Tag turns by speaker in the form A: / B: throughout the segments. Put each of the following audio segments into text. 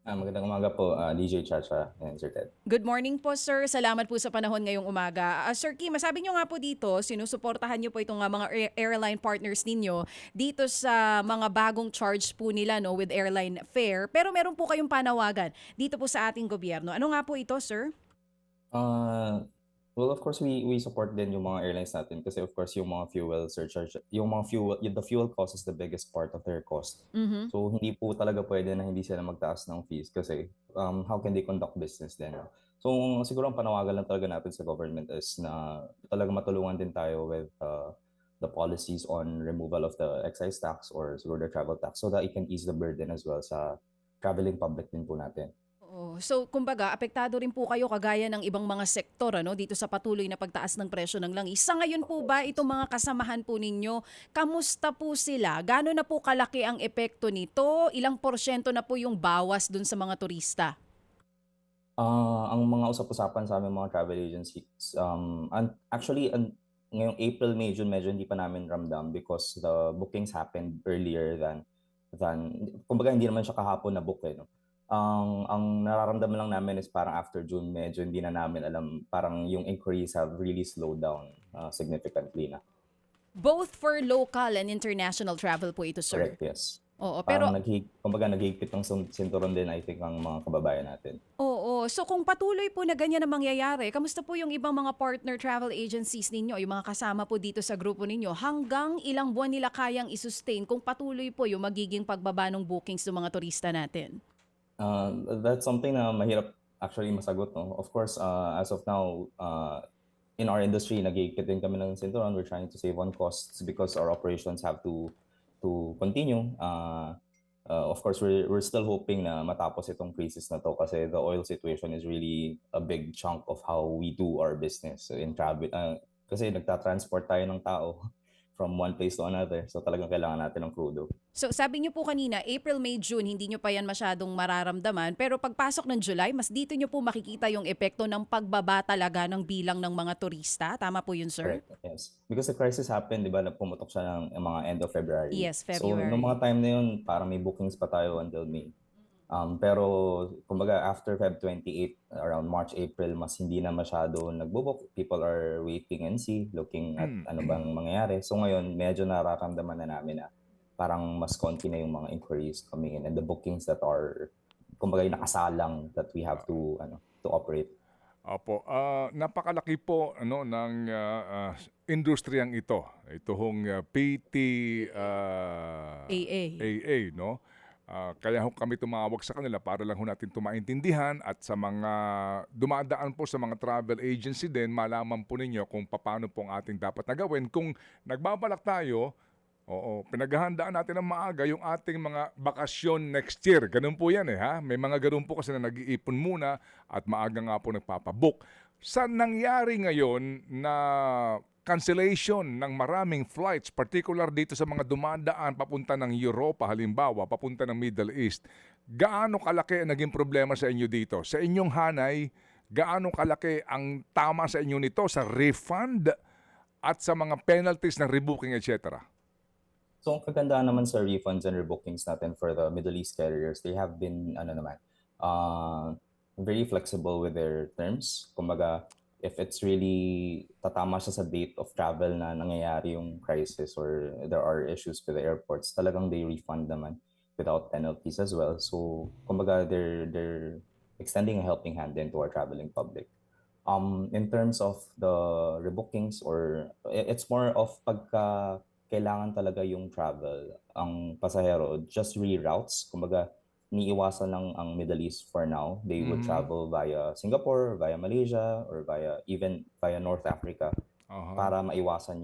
A: Magandang umaga po, DJ Chacha and Sir Ted.
B: Good morning po, sir. Salamat po sa panahon ngayong umaga. Sir Kim, masabi nyo nga po dito, sinusuportahan nyo po itong mga airline partners ninyo dito sa mga bagong charge po nila, no, with airline fare. Pero meron po kayong panawagan dito po sa ating gobyerno. Ano nga po ito, sir?
A: Uh, well, of course, we support din yung mga airlines natin kasi of course yung mga fuel surcharge, yung mga fuel, the fuel cost is the biggest part of their cost.
B: Mhm.
A: So hindi po talaga pwede na hindi sila magtaas ng fees kasi how can they conduct business then? So siguro ang panawagan lang talaga natin sa government is na talaga matulungan din tayo with the policies on removal of the excise tax or siguro the travel tax so that it can ease the burden as well sa traveling public din po natin.
B: Oo. So, kumbaga, apektado rin po kayo kagaya ng ibang mga sektor ano, dito sa patuloy na pagtaas ng presyo ng langis. Sa ngayon po ba, itong mga kasamahan po ninyo, kamusta po sila? Gano'n na po kalaki ang epekto nito? Ilang porsyento na po yung bawas dun sa mga turista?
A: Ang mga usap-usapan sa aming mga travel agencies, ngayong April, May, June, medyo hindi pa namin ramdam because the bookings happened earlier than kumbaga hindi naman siya kahapon na book eh, no? Ang nararamdaman lang namin is parang after June, medyo hindi na namin alam, parang yung inquiries have really slowed down significantly na.
B: Both for local and international travel po ito, sir.
A: Correct, yes.
B: Oo,
A: Parang
B: pero
A: kumbaga naghihigpit ng sinturon din, I think, ang mga kababayan natin.
B: oo. So kung patuloy po na ganyan ang mangyayari, kamusta po yung ibang mga partner travel agencies ninyo, yung mga kasama po dito sa grupo ninyo, hanggang ilang buwan nila kayang isustain kung patuloy po yung magiging pagbaba ng bookings ng mga turista natin?
A: That's something na mahirap actually masagot, no? Of course, as of now, in our industry, nag-iikit din kami ng sinturon. We're trying to save on costs because our operations have to continue. Of course, we're still hoping na matapos itong crisis na to kasi the oil situation is really a big chunk of how we do our business in travel. Kasi nagta-transport tayo ng tao from one place to another. So talagang kailangan natin ng crudo.
B: So sabi niyo po kanina, April, May, June, hindi niyo pa yan masyadong mararamdaman. Pero pagpasok ng July, mas dito niyo po makikita yung epekto ng pagbaba talaga ng bilang ng mga turista. Tama po yun, sir?
A: Correct, yes. Because the crisis happened, di ba, pumutok siya ng mga end of February.
B: Yes,
A: So, nung mga
B: February.
A: time na yun, parang may bookings pa tayo until May. Pero, kumbaga, after Feb 28, around March, April, mas hindi na masyado nagbo-book. People are waiting and see, looking at ano bang mangyayari. So, ngayon, medyo nararamdaman na namin na parang mas konti na yung mga inquiries coming in and the bookings that are, kumbaga, yung nakasalang that we have to operate.
C: Opo, napakalaki po ano ng industriyang ito. Ito hong PT
B: AA.
C: AA, no? Kaya ho kami tumawag sa kanila para lang ho natin tumaintindihan at sa mga dumadaan po sa mga travel agency din, malaman po ninyo kung paano po ang ating dapat na gawin. Kung nagbabalak tayo, oo, pinaghahandaan natin ng maaga yung ating mga bakasyon next year. Ganun po yan ha. May mga ganun po kasi na nag-iipon muna at maaga nga po nagpapabook. Sa nangyari ngayon na cancellation ng maraming flights, particular dito sa mga dumadaan papunta ng Europa, halimbawa, papunta ng Middle East, gaano kalaki ang naging problema sa inyo dito? Sa inyong hanay, gaano kalaki ang tama sa inyo nito sa refund at sa mga penalties ng rebooking, etc.?
A: So, ang kagandahan naman sa refunds and rebookings natin for the Middle East carriers, they have been, very flexible with their terms. Kumbaga, if it's really tatama siya sa date of travel na nangyayari yung crisis or there are issues with the airports, talagang they refund naman without penalties as well. So, kumbaga, they're extending a helping hand then to our traveling public. In terms of the rebookings or it's more of pagka kailangan talaga yung travel, ang pasahero, just reroutes. Kumbaga, niiwasan lang ang Middle East for now. They would travel via Singapore, via Malaysia, or even via North Africa
C: Aha.
A: para maiwasan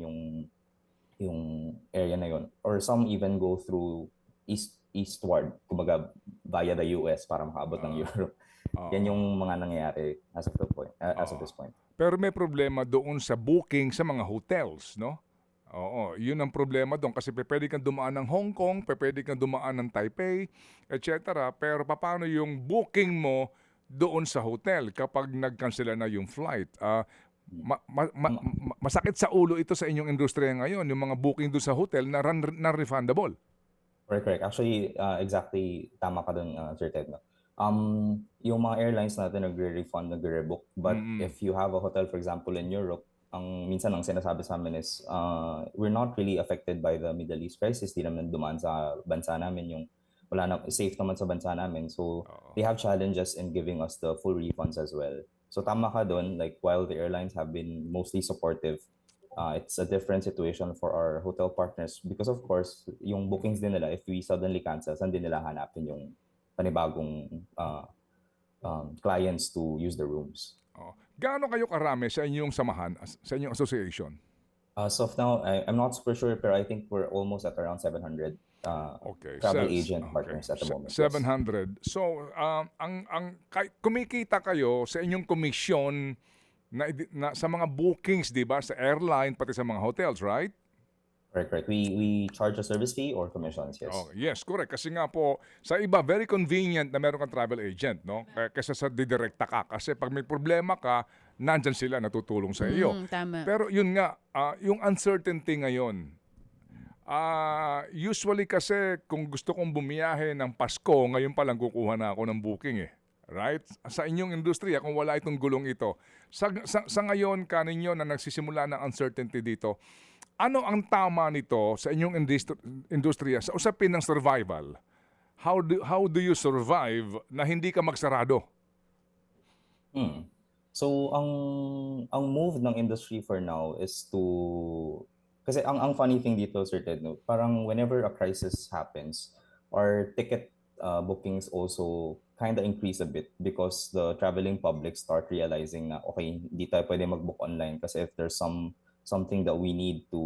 A: yung area na yon. Or some even go through eastward, kumbaga via the US para makaabot ng Europe. Yan
C: Oo.
A: yung mga nangyayari as of
C: Oo.
A: this point.
C: Pero may problema doon sa booking sa mga hotels, no? Oo, yun ang problema doon kasi pwede kang dumaan ng Hong Kong, pwede kang dumaan ng Taipei, etc. Pero paano yung booking mo doon sa hotel kapag nag-cancel na yung flight? Masakit sa ulo ito sa inyong industriya ngayon, yung mga booking doon sa hotel na refundable.
A: Correct, correct. Actually, exactly tama ka dun, Sir Ted, no? Yung mga airlines natin nagre-refund, nagre-rebook. But
C: Mm-mm.
A: if you have a hotel, for example, in Europe, minsan ang sinasabi sa amin is, we're not really affected by the Middle East crisis. Di naman dumaan sa bansa namin yung wala na, safe naman sa bansa namin. So
C: Oo.
A: they have challenges in giving us the full refunds as well. So tama ka doon, like while the airlines have been mostly supportive, it's a different situation for our hotel partners because of course, yung bookings din nila, if we suddenly cancel, saan din nila hanapin yung panibagong clients to use the rooms.
C: Oo. Gaano kayo karami sa inyong samahan, sa inyong association?
A: So of now, I'm not super sure, pero I think we're almost at around 700
C: Okay.
A: travel agent
C: Okay.
A: partners at the moment. Yes.
C: 700. So, kumikita kayo sa inyong komisyon na sa mga bookings, di ba? Sa airline, pati sa mga hotels, right?
A: Correct. We charge a service fee or commissions, yes.
C: Oh, yes, correct. Kasi nga po, sa iba, very convenient na meron kang travel agent, no? Kaysa sa didirekta ka. Kasi pag may problema ka, nandyan sila, natutulong sa iyo.
B: Tama.
C: Pero yun nga, yung uncertainty ngayon, usually kasi kung gusto kong bumiyahe ng Pasko, ngayon pa lang kukuha na ako ng booking eh. Right? Sa inyong industriya, kung wala itong gulong ito. Sa ngayon, kaninyo na nagsisimula ng uncertainty dito, ano ang tama nito sa inyong industriya sa usapin ng survival? How do you survive na hindi ka magsarado?
A: So ang move ng industry for now is to, kasi ang funny thing dito, Sir Ted, no, parang whenever a crisis happens, our ticket bookings also kind of increase a bit because the traveling public start realizing na okay, hindi tayo pwede mag-book online kasi if there's something that we need to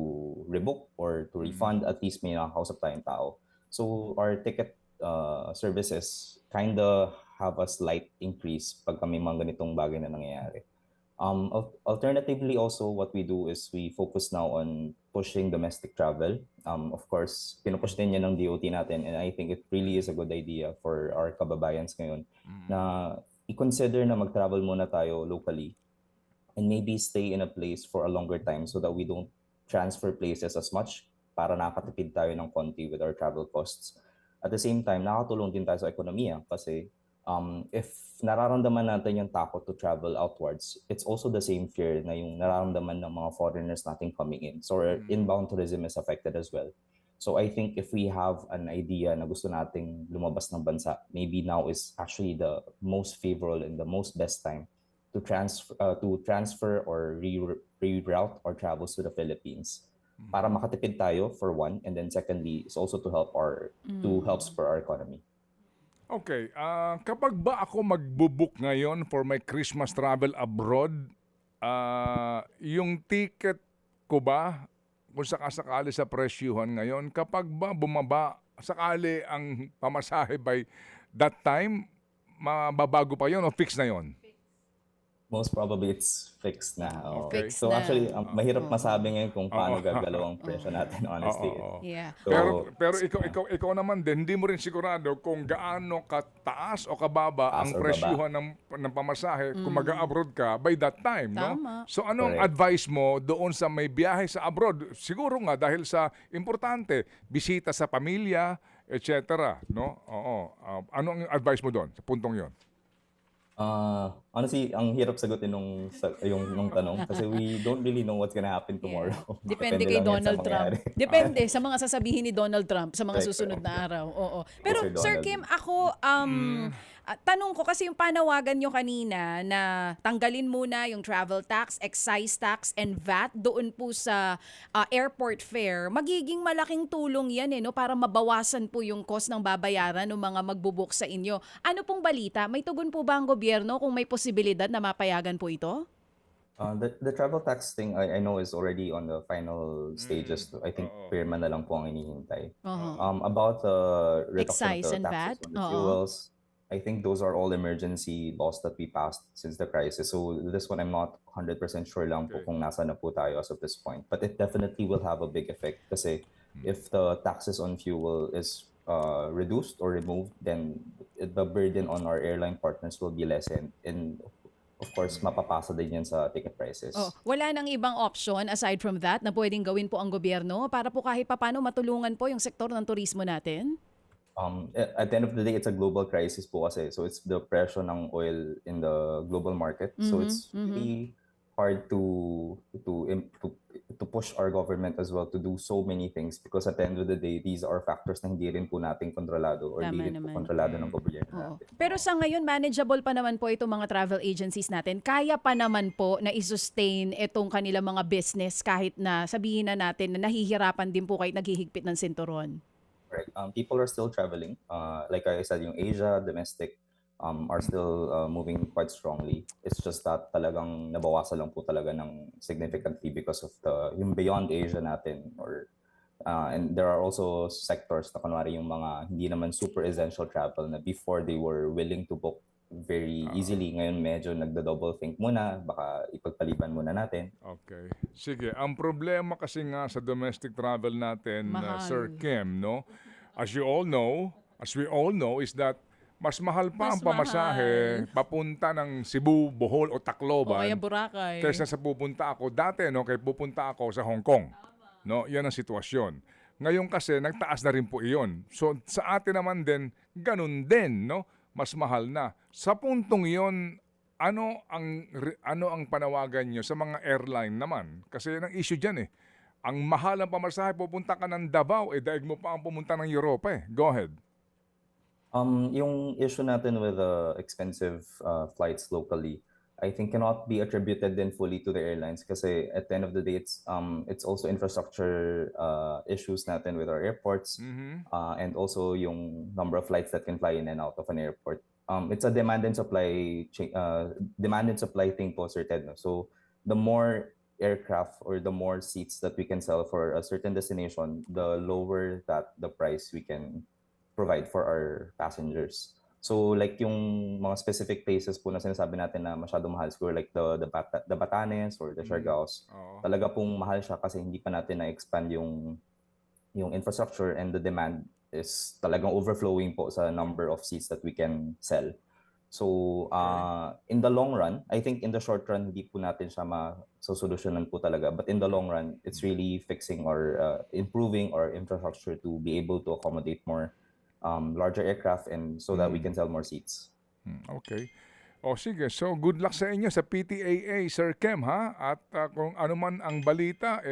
A: rebook or to refund, at least may nakakausap tayong tao. So our ticket services kind of have a slight increase pag kami mga ganitong bagay na nangyayari. Alternatively also, what we do is we focus now on pushing domestic travel. Of course, pinupush din yan ng DOT natin, and I think it really is a good idea for our kababayans ngayon na i-consider na mag-travel muna tayo locally and maybe stay in a place for a longer time so that we don't transfer places as much para nakatipid tayo ng konti with our travel costs. At the same time, nakatulong din tayo sa ekonomiya kasi if nararamdaman natin yung takot to travel outwards, it's also the same fear na yung nararamdaman ng mga foreigners natin coming in. So our inbound tourism is affected as well. So I think if we have an idea na gusto nating lumabas ng bansa, maybe now is actually the most favorable and the most best time to transfer or reroute our travels to the Philippines para makatipid tayo for one, and then secondly is also to help spur our economy.
C: Okay, kapag ba ako magbubook ngayon for my Christmas travel abroad, yung ticket ko ba, kung sakasakali sa presyuhan ngayon, kapag ba bumaba sakali ang pamasahe by that time, mababago pa yon o fix na yon?
A: Most probably it's fixed na. Oo.
C: Okay.
B: Fixed
A: So
B: na.
A: actually, mahirap masabi ngayon kung paano
C: Oo.
A: gagalaw ang presyo natin, honestly.
C: Oo.
B: Yeah.
A: So,
C: Pero ikaw naman din, hindi mo rin sigurado kung gaano kataas o kababa
A: Taas
C: ang
A: or baba.
C: presyuhan ng pamasahe kung mag-abroad ka by that time, no?
B: Tama.
C: So anong
A: Correct.
C: advice mo doon sa may biyahe sa abroad? Siguro nga dahil sa importante, bisita sa pamilya, etc., no? Oo. Ano ang advice mo doon sa puntong 'yon?
A: honestly, ang hirap sagutin nung tanong kasi we don't really know what's gonna happen tomorrow.
B: Depende kay
A: lang yan sa
B: Donald Trump.
A: mangyayari.
B: Depende sa mga sasabihin ni Donald Trump sa mga
A: Correct,
B: susunod
A: correct.
B: na araw. Oo. Pero
A: Sir
B: Sir
A: Donald.
B: Kim, ako tanong ko kasi yung panawagan nyo kanina na tanggalin muna yung travel tax, excise tax, and VAT doon po sa airport fare. Magiging malaking tulong yan no, para mabawasan po yung cost ng babayaran ng mga magbubuk sa inyo. Ano pong balita? May tugon po ba ang gobyerno kung may posibilidad na mapayagan po ito?
A: The travel tax thing, I know is already on the final stages. I think
C: Oo.
A: pirma na lang po ang inihintay.
B: Uh-huh.
A: About the reduction
B: Excise
A: of
B: and
A: the taxes
B: VAT?
A: on the
B: Oo.
A: fuels, I think those are all emergency laws that we passed since the crisis. So this one, I'm not 100% sure lang po
C: Okay.
A: kung nasa na po tayo as of this point. But it definitely will have a big effect kasi if the taxes on fuel is reduced or removed, then the burden on our airline partners will be lessened. And of course, mapapasa din yan sa ticket prices.
B: Oh, wala nang ibang option aside from that na pwedeng gawin po ang gobyerno para po kahit papano matulungan po yung sektor ng turismo natin?
A: At the end of the day, it's a global crisis po kasi. So it's the pressure ng oil in the global market. So it's really hard to push our government as well to do so many things because at the end of the day, these are factors na hindi rin po natin kontrolado or
B: Tama
A: hindi rin po
B: naman.
A: kontrolado ng gobyerno
B: Oo.
A: natin.
B: Pero sa ngayon, manageable pa naman po itong mga travel agencies natin. Kaya pa naman po na i-sustain itong kanilang mga business kahit na sabihin na natin na nahihirapan din po kahit naghihigpit ng sinturon.
A: Right. People are still traveling. Like I said, yung Asia, domestic, are still moving quite strongly. It's just that talagang nabawasan lang po talaga ng significantly because of yung beyond Asia natin and there are also sectors na kunwari yung mga hindi naman super essential travel na before they were willing to book very easily. Ngayon medyo nagda-double think muna, baka ipagpaliban muna natin.
C: Okay. Sige, ang problema kasi nga sa domestic travel natin,
B: Mahal.
C: Sir Kim, no? As we all know is that mas mahal pa ang
B: Mas
C: pamasahe papunta ng Cebu, Bohol o
B: O
C: Tacloban
B: kaya Boracay.
C: kaysa sa pupunta ako. Dati, no, kaya pupunta ako sa Hong Kong. No, yan ang sitwasyon. Ngayon kasi, nagtaas na rin po iyon. So, sa atin naman din, ganun din, no? Mas mahal na. Sa puntong iyon, ano ang panawagan nyo sa mga airline naman? Kasi yan ang issue dyan eh. Ang mahal ang pamasahe, pupunta ka ng Davao, daig mo pa ang pumunta ng Europa eh. Go ahead.
A: Yung issue natin with expensive flights locally, I think cannot be attributed then fully to the airlines kasi at the end of the day, it's also infrastructure issues natin with our airports and also yung number of flights that can fly in and out of an airport. It's a demand and supply thing po, Sir Ted. No? So the more aircraft or the more seats that we can sell for a certain destination, the lower that the price we can provide for our passengers. So like yung mga specific places po na sinasabi natin na masyado mahal, siguro like the Batanes or the Siargaos, talaga pong mahal siya kasi hindi pa natin na-expand yung infrastructure and the demand is talagang overflowing po sa number of seats that we can sell. So in the long run, I think in the short run, hindi po natin siya masosolusyonan po talaga. But in the long run, it's really fixing or improving our infrastructure to be able to accommodate more larger aircraft and so that we can sell more seats.
C: Okay. O sige, so good luck sa inyo sa PTAA, Sir Kem, ha? At kung ano man ang balita,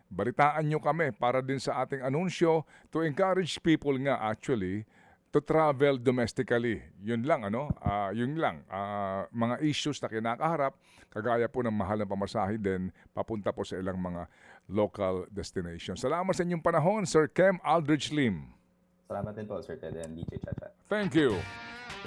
C: balitaan nyo kami para din sa ating anunsyo to encourage people nga actually to travel domestically. Yun lang, mga issues na kinakaharap, kagaya po ng mahal na pamasahe din, papunta po sa ilang mga local destinations. Salamat sa inyong panahon, Sir Kem Aldrich Lim.
A: Salamat din po, Sir Ted and DJ Chacha.
C: Thank you.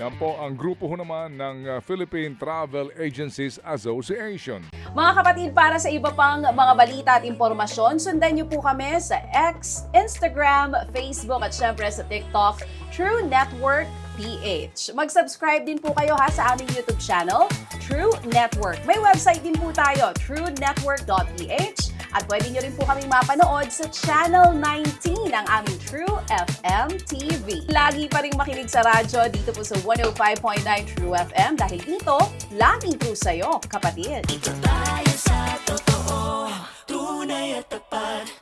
C: Yan po ang grupo ho naman ng Philippine Travel Agencies Association.
B: Mga kapatid, para sa iba pang mga balita at impormasyon, sundan niyo po kami sa X, Instagram, Facebook at syempre sa TikTok, True Network PH. Mag-subscribe din po kayo sa aming YouTube channel, True Network. May website din po tayo, truenetwork.ph. At pwede nyo rin po kaming mapanood sa Channel 19 ng aming True FM TV. Lagi pa rin makinig sa radyo dito po sa 105.9 True FM dahil dito, laging true sa'yo, kapatid.
D: Ito tayo sa totoo, tunay at tapat.